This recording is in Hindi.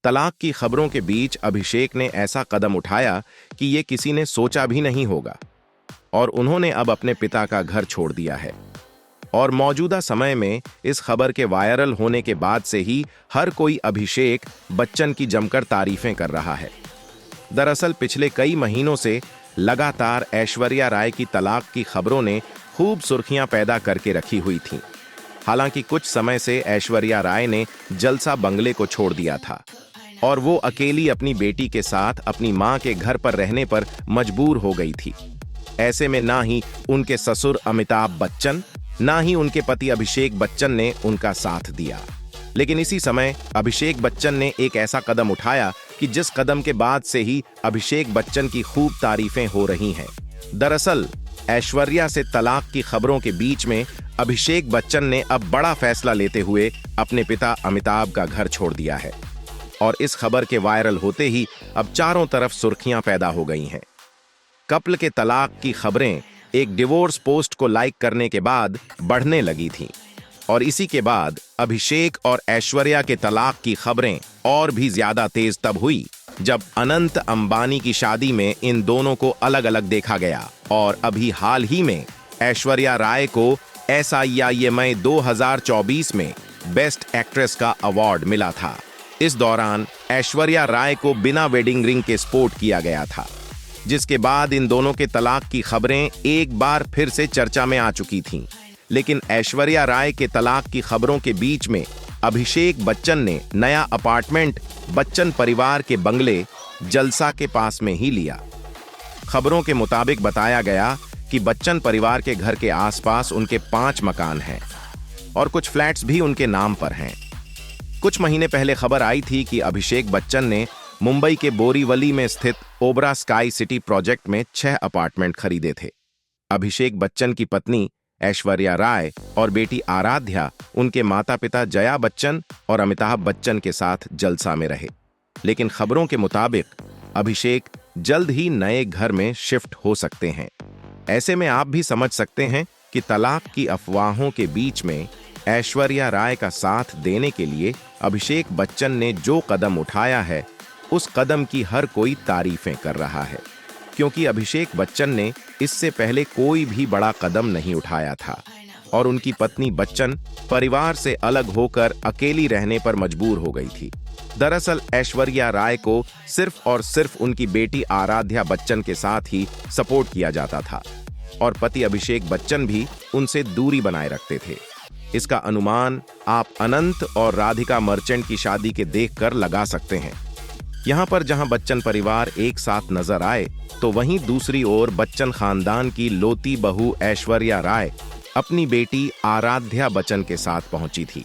तलाक की खबरों के बीच अभिषेक ने ऐसा कदम उठाया कि ये किसी ने सोचा भी नहीं होगा, और उन्होंने अब अपने पिता का घर छोड़ दिया है। और मौजूदा समय में इस खबर के वायरल होने के बाद से ही हर कोई अभिषेक बच्चन की जमकर तारीफें कर रहा है। दरअसल पिछले कई महीनों से लगातार ऐश्वर्या राय की तलाक की खबरों ने खूब सुर्खियां पैदा करके रखी हुई थीं। हालांकि कुछ समय से ऐश्वर्या राय ने जलसा बंगले को छोड़ दिया था और वो अकेली अपनी बेटी के साथ अपनी मां के घर पर रहने पर मजबूर हो गई थी। ऐसे में ना ही उनके ससुर अमिताभ बच्चन, ना ही उनके पति अभिषेक बच्चन ने उनका साथ दिया। लेकिन इसी समय अभिषेक बच्चन ने एक ऐसा कदम उठाया कि जिस कदम के बाद से ही अभिषेक बच्चन की खूब तारीफें हो रही हैं। दरअसल ऐश्वर्या से तलाक की खबरों के बीच में अभिषेक बच्चन ने अब बड़ा फैसला लेते हुए अपने पिता अमिताभ का घर छोड़ दिया है। और इस खबर के वायरल होते ही अब चारों तरफ सुर्खियां पैदा हो गई हैं। कपल के तलाक की खबरें एक डिवोर्स पोस्ट को लाइक करने के बाद बढ़ने लगी थीं, और इसी के बाद अभिषेक और ऐश्वर्या के तलाक की खबरें और भी ज्यादा तेज तब हुई जब अनंत अंबानी की शादी में इन दोनों को अलग अलग देखा गया। और अभी हाल ही में ऐश्वर्या राय को SIIMA 2024 में बेस्ट एक्ट्रेस का अवार्ड मिला था। इस दौरान ऐश्वर्या राय को बिना वेडिंग रिंग के स्पोर्ट किया गया था, जिसके बाद इन दोनों के तलाक की खबरें एक बार फिर से चर्चा में आ चुकी थीं। लेकिन ऐश्वर्या राय के तलाक की खबरों के बीच में अभिषेक बच्चन ने नया अपार्टमेंट बच्चन परिवार के बंगले जलसा के पास में ही लिया। खबरों के मुताबिक बताया गया कि बच्चन परिवार के घर के आसपास उनके 5 मकान हैं और कुछ फ्लैट्स भी उनके नाम पर हैं। कुछ महीने पहले खबर आई थी कि अभिषेक बच्चन ने मुंबई के बोरीवली में स्थित ओबरा स्काई सिटी प्रोजेक्ट में 6 अपार्टमेंट खरीदे थे। अभिषेक बच्चन की पत्नी ऐश्वर्या राय और बेटी आराध्या उनके माता पिता जया बच्चन और अमिताभ बच्चन के साथ जलसा में रहे। लेकिन खबरों के मुताबिक अभिषेक जल्द ही नए घर में शिफ्ट हो सकते हैं। ऐसे में आप भी समझ सकते हैं कि तलाक की अफवाहों के बीच में ऐश्वर्या राय का साथ देने के लिए अभिषेक बच्चन ने जो कदम उठाया है, उस कदम की हर कोई तारीफें कर रहा है, क्योंकि अभिषेक बच्चन ने इससे पहले कोई भी बड़ा कदम नहीं उठाया था और उनकी पत्नी बच्चन परिवार से अलग होकर अकेली रहने पर मजबूर हो गई थी। दरअसल ऐश्वर्या राय को सिर्फ और सिर्फ उनकी बेटी आराध्या बच्चन के साथ ही सपोर्ट किया जाता था और पति अभिषेक बच्चन भी उनसे दूरी बनाए रखते थे। इसका अनुमान आप अनंत और राधिका मर्चेंट की शादी के देखकर लगा सकते हैं। यहाँ पर जहाँ बच्चन परिवार एक साथ नजर आए, तो वहीं दूसरी ओर बच्चन खानदान की लौती बहू ऐश्वर्या राय अपनी बेटी आराध्या बच्चन के साथ पहुंची थी।